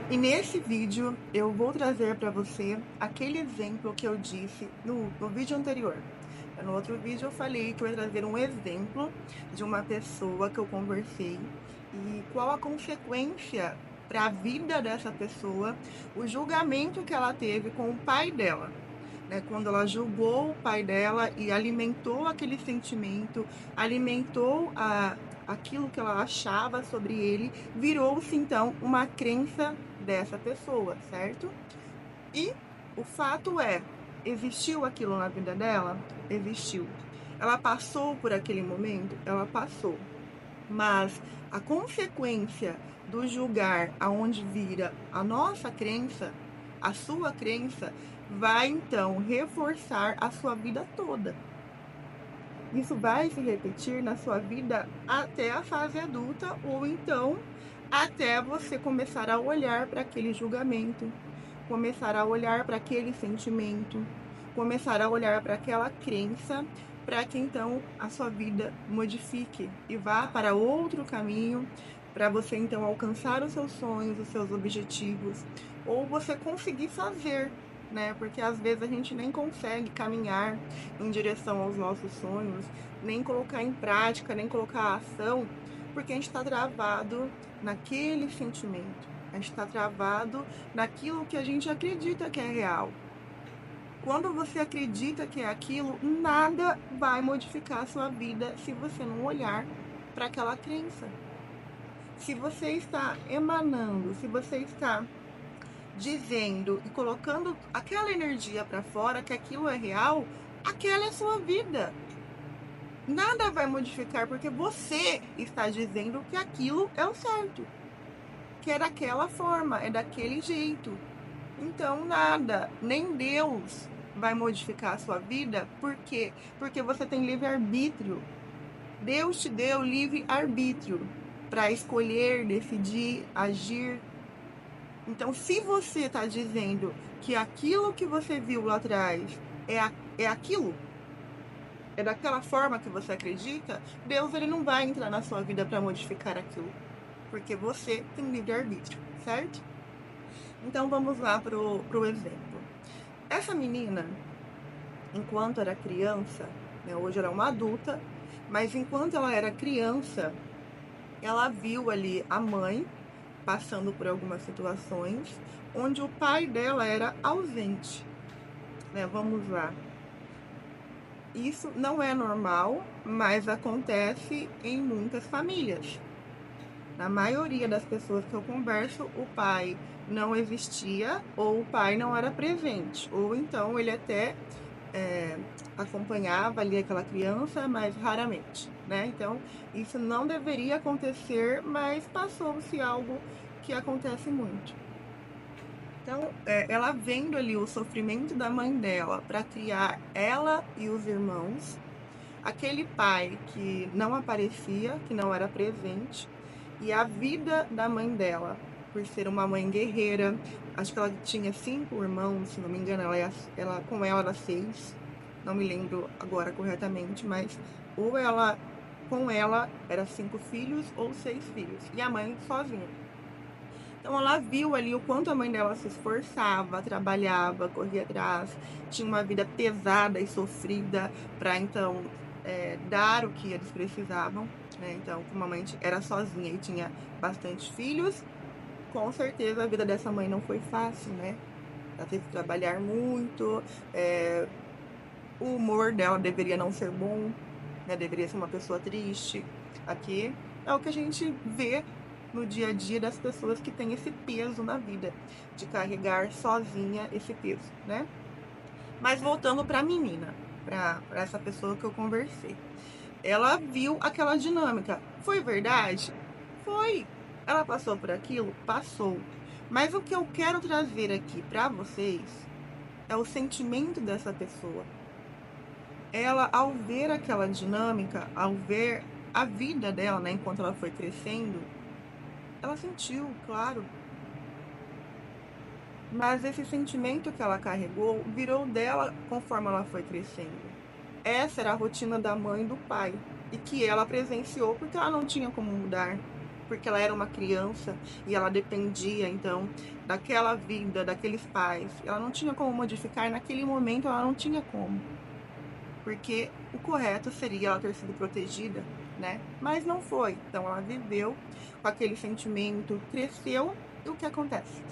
E nesse vídeo eu vou trazer para você aquele exemplo que eu disse no vídeo anterior. No outro vídeo eu falei que eu ia trazer um exemplo de uma pessoa que eu conversei e qual a consequência para a vida dessa pessoa, o julgamento que ela teve com o pai dela, né? Quando ela julgou o pai dela e alimentou aquele sentimento, alimentou aquilo que ela achava sobre ele, virou-se então uma crença dessa pessoa, certo? E o fato é, existiu aquilo na vida dela? Existiu. Ela passou por aquele momento? Ela passou. Mas a consequência do julgar aonde vira a nossa crença, a sua crença, vai então reforçar a sua vida toda. Isso vai se repetir na sua vida até a fase adulta ou então até você começar a olhar para aquele julgamento, começar a olhar para aquele sentimento, começar a olhar para aquela crença, para que então a sua vida modifique e vá para outro caminho, para você então alcançar os seus sonhos, os seus objetivos, ou você conseguir fazer, né? Porque às vezes a gente nem consegue caminhar em direção aos nossos sonhos, nem colocar em prática, nem colocar a ação, porque a gente está travado naquele sentimento, a gente está travado naquilo que a gente acredita que é real. Quando você acredita que é aquilo, nada vai modificar a sua vida se você não olhar para aquela crença. Se você está emanando, se você está dizendo e colocando aquela energia para fora que aquilo é real, aquela é a sua vida. Nada vai modificar porque você está dizendo que aquilo é o certo, que é daquela forma, é daquele jeito. Então, nada, nem Deus vai modificar a sua vida. Por quê? Porque você tem livre-arbítrio. Deus te deu livre-arbítrio para escolher, decidir, agir. Então, se você está dizendo que aquilo que você viu lá atrás é aquilo, é daquela forma que você acredita, Deus ele não vai entrar na sua vida para modificar aquilo, porque você tem livre-arbítrio, certo? Então, vamos lá pro exemplo. Essa menina, enquanto era criança, né, hoje ela é uma adulta, mas enquanto ela era criança, ela viu ali a mãe passando por algumas situações onde o pai dela era ausente, né? Vamos lá. Isso não é normal, mas acontece em muitas famílias. Na maioria das pessoas que eu converso, o pai não existia ou o pai não era presente, ou então ele até acompanhava ali aquela criança, mas raramente, né? Então, isso não deveria acontecer, mas passou-se algo que acontece muito. Então, ela vendo ali o sofrimento da mãe dela para criar ela e os irmãos, aquele pai que não aparecia, que não era presente, e a vida da mãe dela, por ser uma mãe guerreira, acho que ela tinha 5 irmãos, se não me engano, ela com ela era 6, não me lembro agora corretamente, mas ou ela com ela era 5 filhos ou 6 filhos, e a mãe sozinha. Então ela viu ali o quanto a mãe dela se esforçava, trabalhava, corria atrás, tinha uma vida pesada e sofrida para então dar o que eles precisavam, né? Então, como a mãe era sozinha e tinha bastante filhos, com certeza a vida dessa mãe não foi fácil, né? Ela teve que trabalhar muito, o humor dela deveria não ser bom, né? Deveria ser uma pessoa triste. Aqui é o que a gente vê no dia a dia das pessoas que têm esse peso na vida, de carregar sozinha esse peso, né? Mas voltando para a menina, para essa pessoa que eu conversei. Ela viu aquela dinâmica. Foi verdade? Foi. Ela passou por aquilo? Passou. Mas o que eu quero trazer aqui para vocês é o sentimento dessa pessoa. Ela, ao ver aquela dinâmica, ao ver a vida dela, né, enquanto ela foi crescendo, ela sentiu, claro. Mas esse sentimento que ela carregou virou dela conforme ela foi crescendo. Essa era a rotina da mãe e do pai, e que ela presenciou porque ela não tinha como mudar. porque ela era uma criança e ela dependia, então, daquela vida, daqueles pais. Ela não tinha como modificar, naquele momento ela não tinha como. Porque o correto seria ela ter sido protegida, né? Mas não foi. Então ela viveu com aquele sentimento, cresceu, e o que acontece?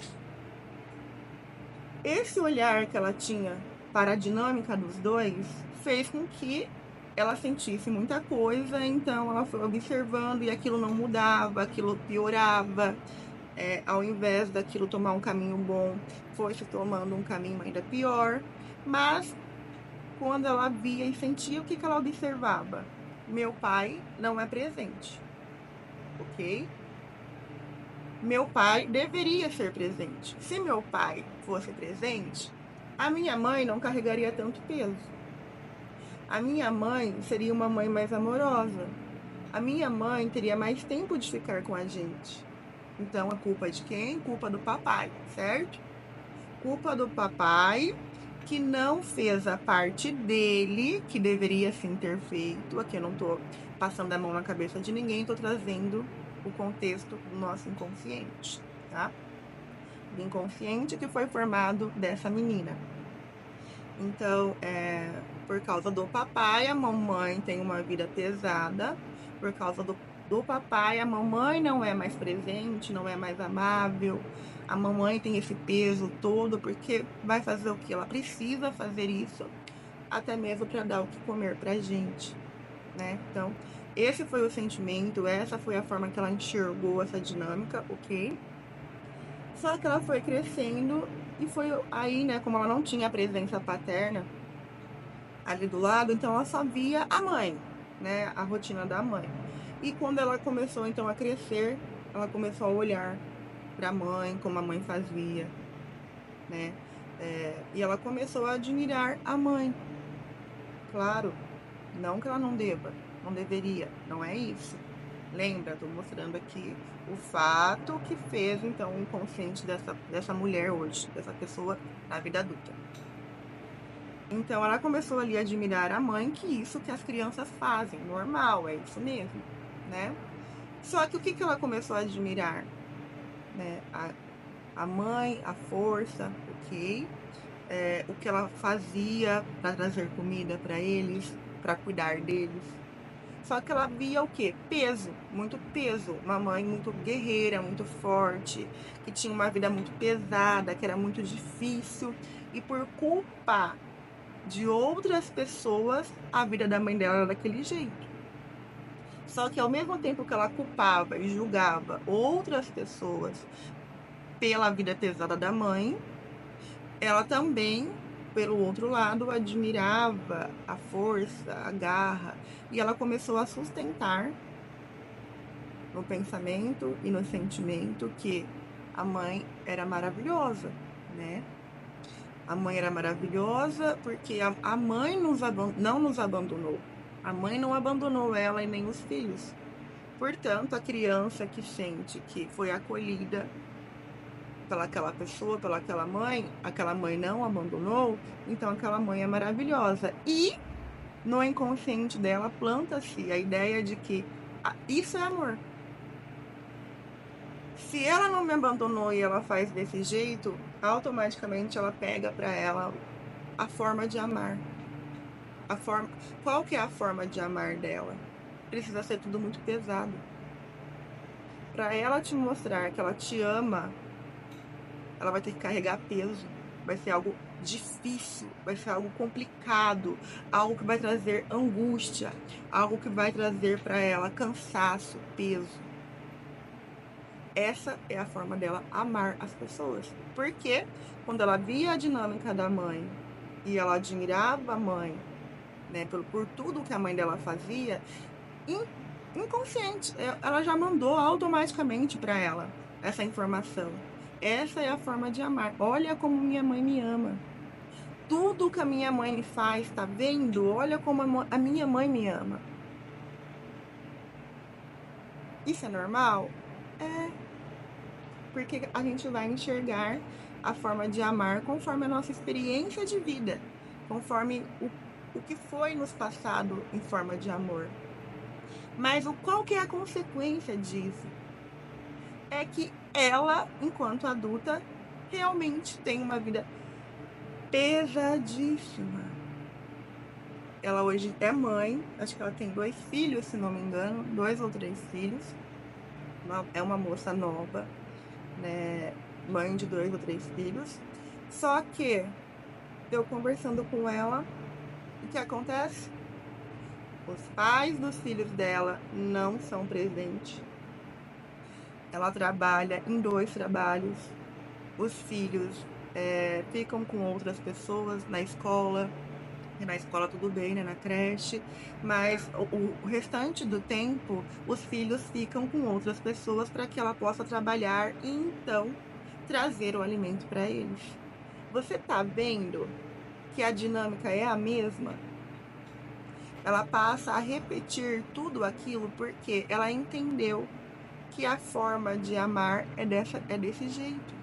Esse olhar que ela tinha para a dinâmica dos dois fez com que ela sentisse muita coisa, então ela foi observando e aquilo não mudava, aquilo piorava. Ao invés daquilo tomar um caminho bom, foi se tomando um caminho ainda pior. Mas quando ela via e sentia, o que ela observava? Meu pai não é presente, ok? Meu pai deveria ser presente. Se meu pai fosse presente, a minha mãe não carregaria tanto peso. A minha mãe seria uma mãe mais amorosa. A minha mãe teria mais tempo de ficar com a gente. Então, a culpa é de quem? Culpa do papai, certo? Culpa do papai que não fez a parte dele, que deveria sim ter feito. Aqui eu não tô passando a mão na cabeça de ninguém, tô trazendo o contexto do nosso inconsciente, tá? Do inconsciente que foi formado dessa menina. Então, por causa do papai, a mamãe tem uma vida pesada. Por causa do papai, a mamãe não é mais presente, não é mais amável. A mamãe tem esse peso todo, porque vai fazer o que? Ela precisa fazer isso, até mesmo para dar o que comer pra gente, né? Então, esse foi o sentimento, essa foi a forma que ela enxergou essa dinâmica, ok? Só que ela foi crescendo e foi aí, né, como ela não tinha a presença paterna ali do lado, então ela só via a mãe, né, a rotina da mãe. E quando ela começou então a crescer, ela começou a olhar para a mãe, como a mãe fazia, né? E ela começou a admirar a mãe. Claro, não que ela não deva, não deveria, não é isso. Lembra, estou mostrando aqui o fato que fez, então, o inconsciente dessa mulher hoje, dessa pessoa na vida adulta. Então, ela começou ali a admirar a mãe, que isso que as crianças fazem, normal, é isso mesmo, né? Só que o que ela começou a admirar? Né? A mãe, a força, ok? O que ela fazia para trazer comida para eles, para cuidar deles. Só que ela via o quê? Peso, muito peso. Uma mãe muito guerreira, muito forte, que tinha uma vida muito pesada, que era muito difícil. E por culpa de outras pessoas, a vida da mãe dela era daquele jeito. Só que ao mesmo tempo que ela culpava e julgava outras pessoas pela vida pesada da mãe, ela também, pelo outro lado, admirava a força, a garra, e ela começou a sustentar no pensamento e no sentimento que a mãe era maravilhosa, né? A mãe era maravilhosa porque a mãe não nos abandonou. A mãe não abandonou ela e nem os filhos. Portanto, a criança que sente que foi acolhida pelaquela pessoa, pelaquela mãe, aquela mãe não abandonou, então aquela mãe é maravilhosa. E no inconsciente dela planta-se a ideia de que isso é amor. Se ela não me abandonou e ela faz desse jeito, automaticamente ela pega para ela a forma de amar. Qual que é a forma de amar dela? Precisa ser tudo muito pesado. Para ela te mostrar que ela te ama, ela vai ter que carregar peso. Vai ser algo difícil, vai ser algo complicado, algo que vai trazer angústia, algo que vai trazer para ela cansaço, peso. Essa é a forma dela amar as pessoas. Porque quando ela via a dinâmica da mãe e ela admirava a mãe, né, por tudo que a mãe dela fazia, inconsciente, ela já mandou automaticamente para ela essa informação. Essa é a forma de amar. Olha como minha mãe me ama. Tudo que a minha mãe me faz, tá vendo? Olha como a minha mãe me ama. Isso é normal? É. Porque a gente vai enxergar a forma de amar conforme a nossa experiência de vida, conforme o que foi nos passado em forma de amor. Mas qual que é a consequência disso? é que ela, enquanto adulta, realmente tem uma vida pesadíssima. Ela hoje é mãe, acho que ela tem 2 filhos, se não me engano, 2 ou 3 filhos. É uma moça nova, né? Mãe de 2 ou 3 filhos. Só que eu conversando com ela, o que acontece? Os pais dos filhos dela não são presentes. Ela trabalha em 2 trabalhos. Os filhos ficam com outras pessoas na escola. E na escola tudo bem, né? Na creche. Mas o restante do tempo, os filhos ficam com outras pessoas para que ela possa trabalhar e então trazer o alimento para eles. Você tá vendo que a dinâmica é a mesma? Ela passa a repetir tudo aquilo porque ela entendeu que a forma de amar é desse jeito.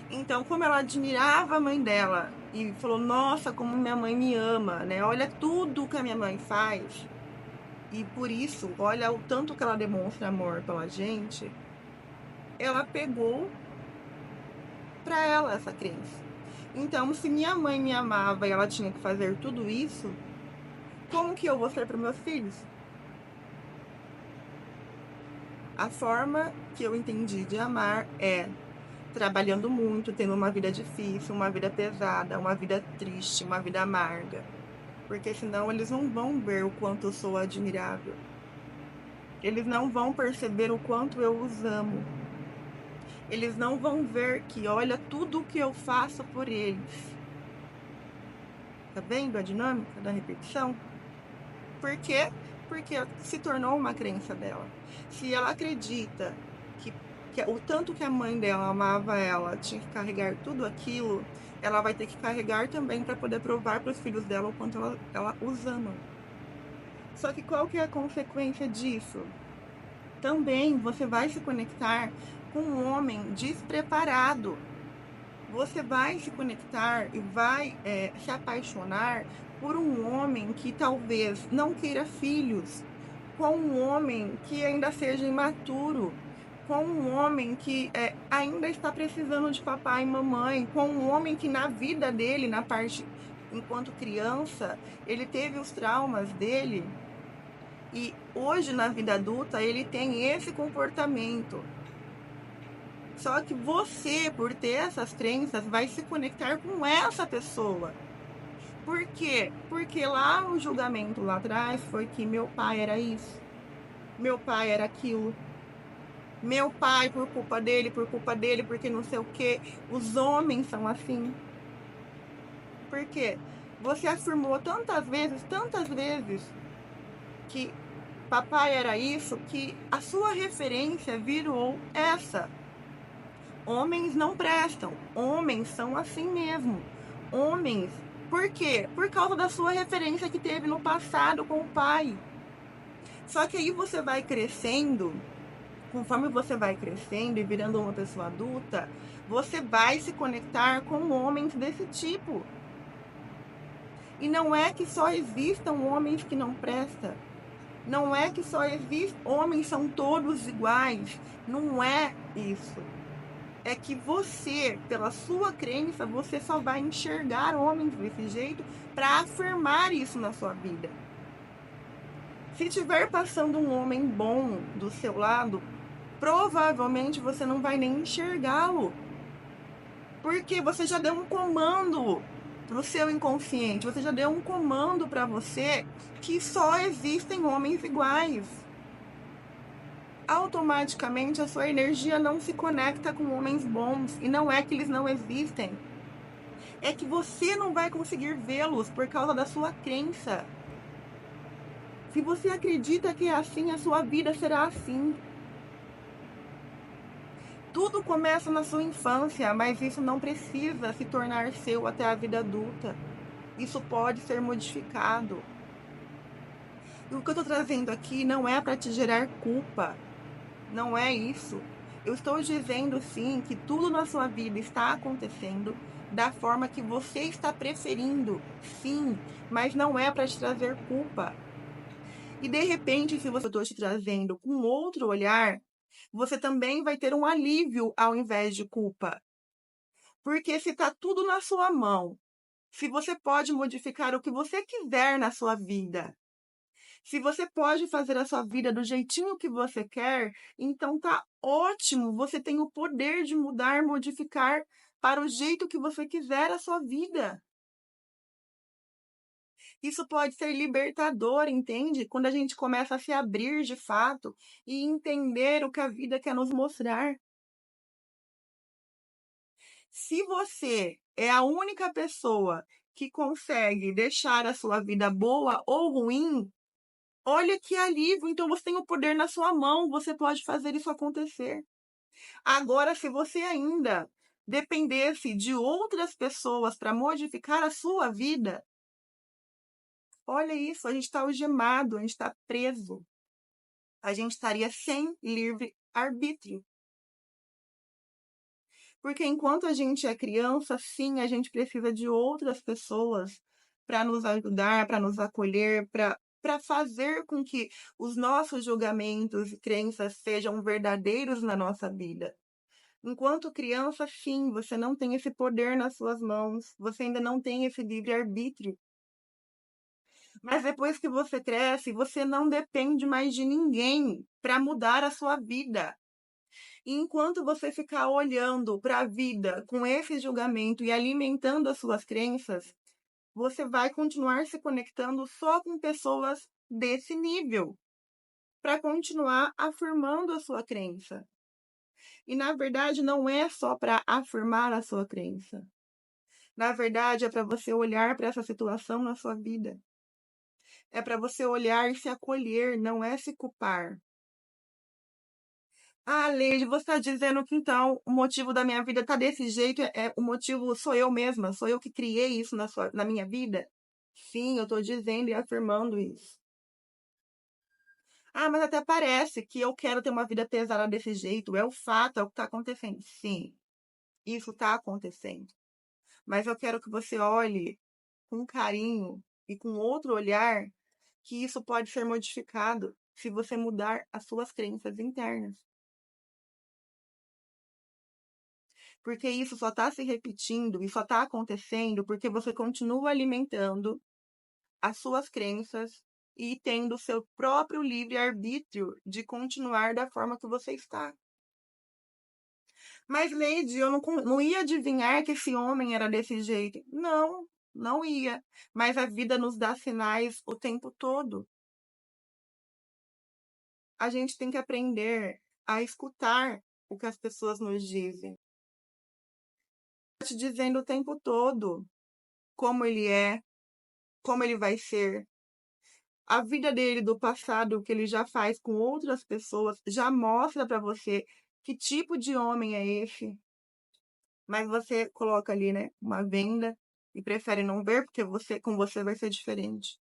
Então, como ela admirava a mãe dela e falou: Nossa, como minha mãe me ama, né? Olha tudo que a minha mãe faz. E por isso, olha o tanto que ela demonstra amor pela gente. Ela pegou para ela essa crença. Então, se minha mãe me amava e ela tinha que fazer tudo isso, como que eu vou ser para meus filhos? A forma que eu entendi de amar é trabalhando muito, tendo uma vida difícil, uma vida pesada, uma vida triste, uma vida amarga. Porque senão eles não vão ver o quanto eu sou admirável. Eles não vão perceber o quanto eu os amo. Eles não vão ver que olha tudo o que eu faço por eles. Tá vendo a dinâmica da repetição? Por quê? Porque se tornou uma crença dela. Se ela acredita que o tanto que a mãe dela amava ela, tinha que carregar tudo aquilo, ela vai ter que carregar também para poder provar para os filhos dela o quanto ela os ama. Só que qual que é a consequência disso? Também você vai se conectar com um homem despreparado. Você vai se conectar e vai se apaixonar por um homem que talvez não queira filhos, com um homem que ainda seja imaturo, com um homem que ainda está precisando de papai e mamãe, com um homem que na vida dele, na parte enquanto criança, ele teve os traumas dele e hoje na vida adulta ele tem esse comportamento. Só que você, por ter essas crenças, vai se conectar com essa pessoa. Por quê? Porque lá no julgamento lá atrás foi que meu pai era isso, meu pai era aquilo. Meu pai, por culpa dele, porque não sei o quê. Os homens são assim. Por quê? Você afirmou tantas vezes, que papai era isso, que a sua referência virou essa. Homens não prestam. Homens são assim mesmo. Homens. Por quê? Por causa da sua referência que teve no passado com o pai. Só que aí você vai crescendo, conforme você vai crescendo e virando uma pessoa adulta, você vai se conectar com homens desse tipo. E não é que só existam homens que não prestam. Não é que só existem homens são todos iguais. Não é isso. É que você, pela sua crença, você só vai enxergar homens desse jeito para afirmar isso na sua vida. Se tiver passando um homem bom do seu lado, provavelmente você não vai nem enxergá-lo. Porque você já deu um comando pro seu inconsciente, você já deu um comando para você que só existem homens iguais. Automaticamente a sua energia não se conecta com homens bons. E não é que eles não existem. É que você não vai conseguir vê-los por causa da sua crença. Se você acredita que é assim, a sua vida será assim. Tudo começa na sua infância, mas isso não precisa se tornar seu até a vida adulta. Isso pode ser modificado. E o que eu estou trazendo aqui não é para te gerar culpa. Não é isso. Eu estou dizendo sim que tudo na sua vida está acontecendo da forma que você está preferindo, sim, mas não é para te trazer culpa. E de repente, se você estou te trazendo com outro olhar, Você também vai ter um alívio ao invés de culpa. Porque se está tudo na sua mão, se você pode modificar o que você quiser na sua vida, se você pode fazer a sua vida do jeitinho que você quer, então tá ótimo. Você tem o poder de mudar, modificar para o jeito que você quiser a sua vida. Isso pode ser libertador, entende? Quando a gente começa a se abrir de fato e entender o que a vida quer nos mostrar. Se você é a única pessoa que consegue deixar a sua vida boa ou ruim, olha que alívio. Então você tem o poder na sua mão, você pode fazer isso acontecer. Agora, se você ainda dependesse de outras pessoas para modificar a sua vida, olha isso, a gente está algemado, a gente está preso. A gente estaria sem livre arbítrio. Porque enquanto a gente é criança, sim, a gente precisa de outras pessoas para nos ajudar, para nos acolher, para fazer com que os nossos julgamentos e crenças sejam verdadeiros na nossa vida. Enquanto criança, sim, você não tem esse poder nas suas mãos, você ainda não tem esse livre-arbítrio. Mas depois que você cresce, você não depende mais de ninguém para mudar a sua vida. E enquanto você ficar olhando para a vida com esse julgamento e alimentando as suas crenças, você vai continuar se conectando só com pessoas desse nível, para continuar afirmando a sua crença. E na verdade não é só para afirmar a sua crença. Na verdade é para você olhar para essa situação na sua vida. É para você olhar e se acolher, não é se culpar. Ah, Leide, você está dizendo que então o motivo da minha vida tá desse jeito, o motivo sou eu mesma, sou eu que criei isso na minha vida? Sim, eu estou dizendo e afirmando isso. Ah, mas até parece que eu quero ter uma vida pesada desse jeito, é o fato, é o que está acontecendo. Sim, isso está acontecendo. Mas eu quero que você olhe com carinho e com outro olhar que isso pode ser modificado se você mudar as suas crenças internas. Porque isso só está se repetindo e só está acontecendo porque você continua alimentando as suas crenças e tendo o seu próprio livre-arbítrio de continuar da forma que você está. Mas, Lady, eu não ia adivinhar que esse homem era desse jeito. Não, não ia. Mas a vida nos dá sinais o tempo todo. A gente tem que aprender a escutar o que as pessoas nos dizem. Te dizendo o tempo todo como ele é, como ele vai ser. A vida dele do passado, o que ele já faz com outras pessoas, já mostra para você que tipo de homem é esse. Mas você coloca ali, né, uma venda e prefere não ver porque com você vai ser diferente.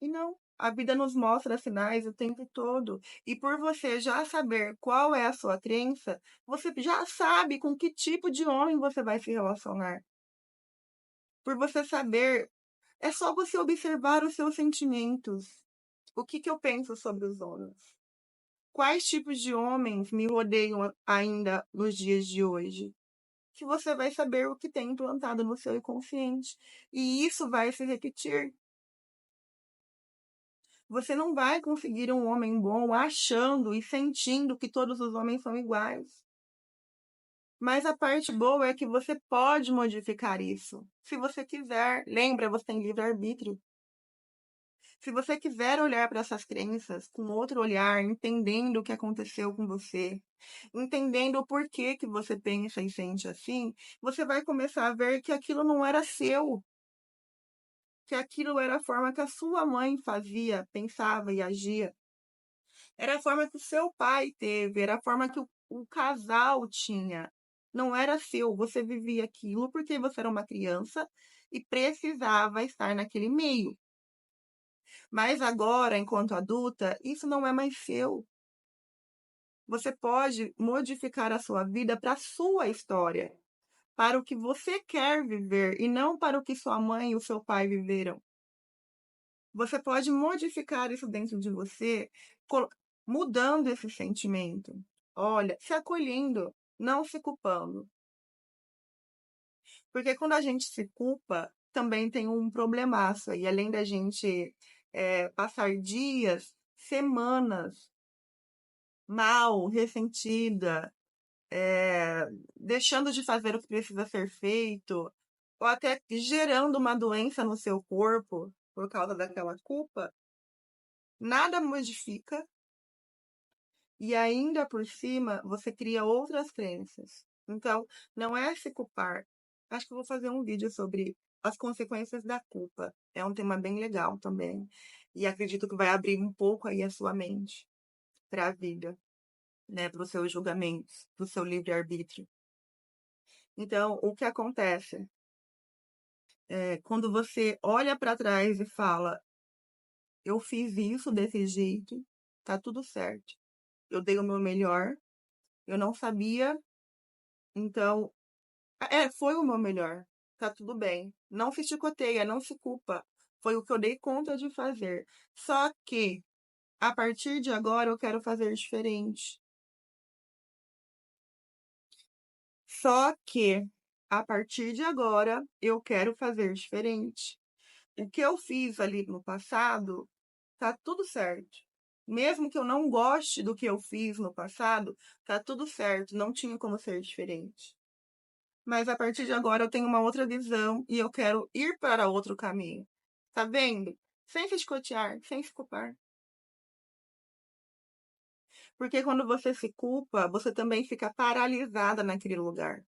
E não, a vida nos mostra sinais o tempo todo. E por você já saber qual é a sua crença, você já sabe com que tipo de homem você vai se relacionar. Por você saber, é só você observar os seus sentimentos. O que eu penso sobre os homens? Quais tipos de homens me rodeiam ainda nos dias de hoje? Que você vai saber o que tem implantado no seu inconsciente. E isso vai se repetir. Você não vai conseguir um homem bom achando e sentindo que todos os homens são iguais. Mas a parte boa é que você pode modificar isso. Se você quiser, lembra, você tem livre-arbítrio. Se você quiser olhar para essas crenças com outro olhar, entendendo o que aconteceu com você, entendendo o porquê que você pensa e sente assim, você vai começar a ver que aquilo não era seu, que aquilo era a forma que a sua mãe fazia, pensava e agia. Era a forma que o seu pai teve, era a forma que o casal tinha. Não era seu, você vivia aquilo porque você era uma criança e precisava estar naquele meio. Mas agora, enquanto adulta, isso não é mais seu. Você pode modificar a sua vida para a sua história, para o que você quer viver e não para o que sua mãe e o seu pai viveram. Você pode modificar isso dentro de você mudando esse sentimento. Olha, se acolhendo, não se culpando. Porque quando a gente se culpa, também tem um problemaço aí. Além da gente passar dias, semanas mal, ressentida, deixando de fazer o que precisa ser feito, ou até gerando uma doença no seu corpo por causa daquela culpa, nada modifica e ainda por cima você cria outras crenças. Então, não é se culpar. Acho que eu vou fazer um vídeo sobre as consequências da culpa. É um tema bem legal também. E acredito que vai abrir um pouco aí a sua mente para a vida, né, para os seus julgamentos, para o seu livre-arbítrio. Então, o que acontece? Quando você olha para trás e fala, eu fiz isso desse jeito, tá tudo certo. Eu dei o meu melhor, eu não sabia, então, foi o meu melhor. Tá tudo bem. Não se chicoteia, não se culpa. Foi o que eu dei conta de fazer. Só que, a partir de agora, eu quero fazer diferente. Só que, a partir de agora, eu quero fazer diferente. O que eu fiz ali no passado, tá tudo certo. Mesmo que eu não goste do que eu fiz no passado, tá tudo certo, não tinha como ser diferente. Mas a partir de agora eu tenho uma outra visão e eu quero ir para outro caminho. Tá vendo? Sem se escotear, sem se culpar. Porque quando você se culpa, você também fica paralisada naquele lugar.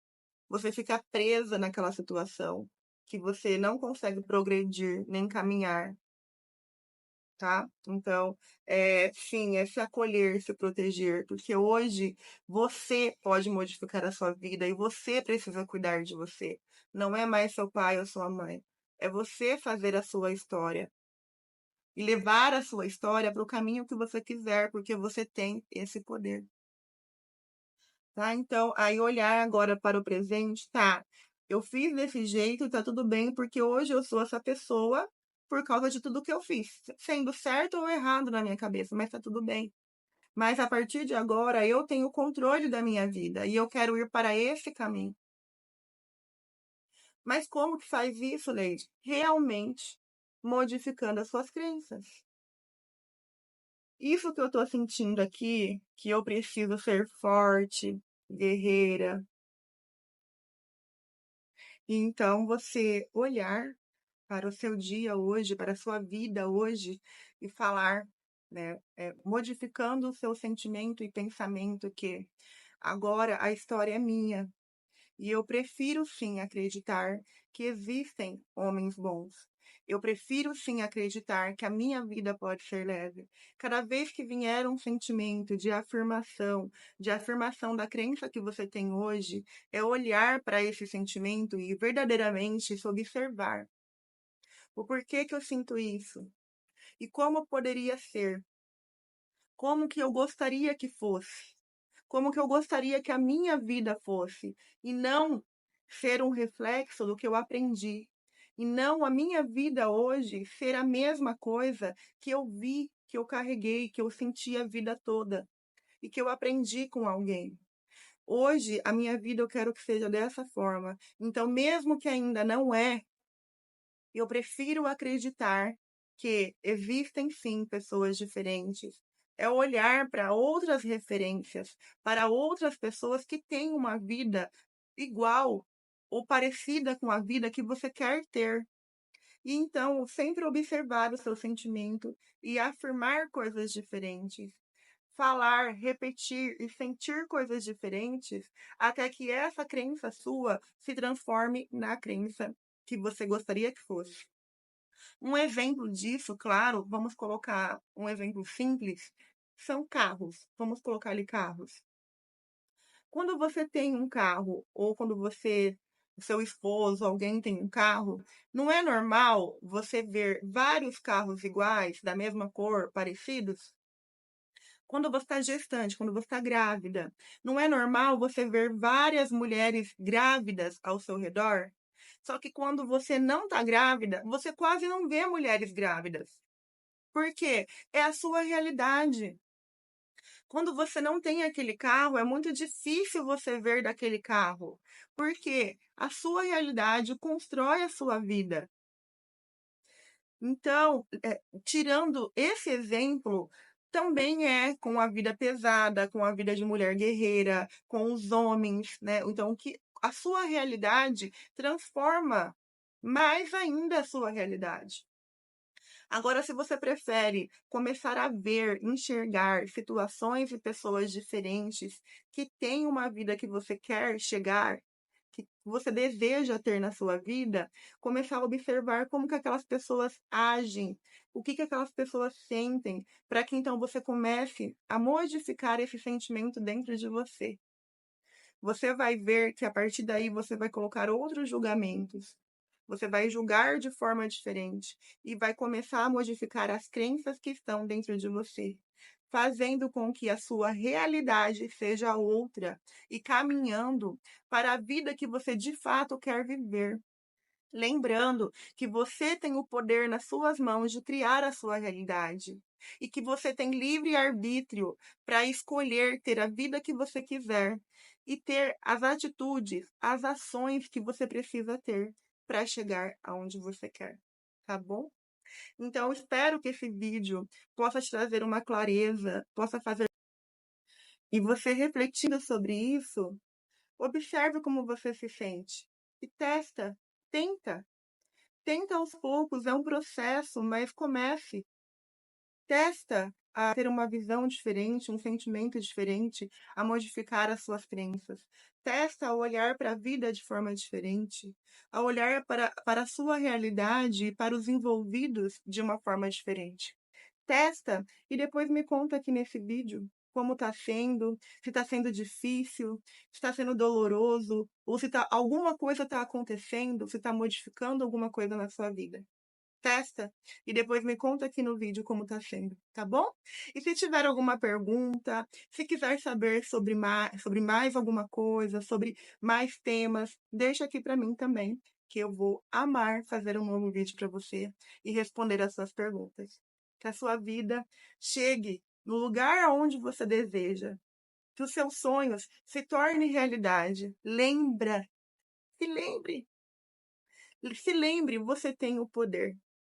Você fica presa naquela situação que você não consegue progredir nem caminhar, tá? Então, sim, é se acolher, se proteger, porque hoje você pode modificar a sua vida e você precisa cuidar de você. Não é mais seu pai ou sua mãe. É você fazer a sua história e levar a sua história para o caminho que você quiser, porque você tem esse poder, tá? Então, aí olhar agora para o presente, tá? Eu fiz desse jeito, tá tudo bem, porque hoje eu sou essa pessoa por causa de tudo que eu fiz, sendo certo ou errado na minha cabeça, mas tá tudo bem. Mas a partir de agora eu tenho o controle da minha vida e eu quero ir para esse caminho. Mas como que faz isso, Leide? Realmente modificando as suas crenças. Isso que eu tô sentindo aqui, que eu preciso ser forte, guerreira. E então você olhar para o seu dia hoje, para a sua vida hoje e falar, né, modificando o seu sentimento e pensamento que agora a história é minha e eu prefiro sim acreditar que existem homens bons. Eu prefiro sim acreditar que a minha vida pode ser leve. Cada vez que vier um sentimento de afirmação da crença que você tem hoje, é olhar para esse sentimento e verdadeiramente se observar. O porquê que eu sinto isso? E como poderia ser? Como que eu gostaria que fosse? Como que eu gostaria que a minha vida fosse? E não ser um reflexo do que eu aprendi. E não a minha vida hoje ser a mesma coisa que eu vi, que eu carreguei, que eu senti a vida toda e que eu aprendi com alguém. Hoje, a minha vida eu quero que seja dessa forma. Então, mesmo que ainda não é, eu prefiro acreditar que existem sim pessoas diferentes. É olhar para outras referências, para outras pessoas que têm uma vida igual ou parecida com a vida que você quer ter. E então, sempre observar o seu sentimento e afirmar coisas diferentes. Falar, repetir e sentir coisas diferentes até que essa crença sua se transforme na crença que você gostaria que fosse. Um exemplo disso, claro, vamos colocar um exemplo simples, são carros. Vamos colocar ali carros. Quando você tem um carro, ou quando o seu esposo, alguém tem um carro, não é normal você ver vários carros iguais, da mesma cor, parecidos? Quando você está gestante, quando você está grávida, não é normal você ver várias mulheres grávidas ao seu redor? Só que quando você não está grávida, você quase não vê mulheres grávidas. Por quê? É a sua realidade. Quando você não tem aquele carro, é muito difícil você ver daquele carro, porque a sua realidade constrói a sua vida. Então, tirando esse exemplo, também é com a vida pesada, com a vida de mulher guerreira, com os homens, né? Então, que a sua realidade transforma mais ainda a sua realidade. Agora, se você prefere começar a ver, enxergar situações e pessoas diferentes que têm uma vida que você quer chegar, que você deseja ter na sua vida, começar a observar como que aquelas pessoas agem, o que que aquelas pessoas sentem, para que então você comece a modificar esse sentimento dentro de você. Você vai ver que a partir daí você vai colocar outros julgamentos. Você vai julgar de forma diferente e vai começar a modificar as crenças que estão dentro de você, fazendo com que a sua realidade seja outra e caminhando para a vida que você de fato quer viver. Lembrando que você tem o poder nas suas mãos de criar a sua realidade e que você tem livre arbítrio para escolher ter a vida que você quiser e ter as atitudes, as ações que você precisa ter para chegar aonde você quer, tá bom? Então, eu espero que esse vídeo possa te trazer uma clareza, possa fazer. E você refletindo sobre isso, observe como você se sente e testa, tenta. Tenta aos poucos, é um processo, mas comece. Testa a ter uma visão diferente, um sentimento diferente, a modificar as suas crenças. Testa a olhar para a vida de forma diferente, a olhar para a sua realidade e para os envolvidos de uma forma diferente. Testa e depois me conta aqui nesse vídeo como está sendo, se está sendo difícil, se está sendo doloroso, ou se alguma coisa está acontecendo, se está modificando alguma coisa na sua vida. Testa e depois me conta aqui no vídeo como está sendo, tá bom? E se tiver alguma pergunta, se quiser saber sobre mais alguma coisa, sobre mais temas, deixa aqui para mim também, que eu vou amar fazer um novo vídeo para você e responder as suas perguntas. Que a sua vida chegue no lugar aonde você deseja, que os seus sonhos se tornem realidade. Se lembre, você tem o poder.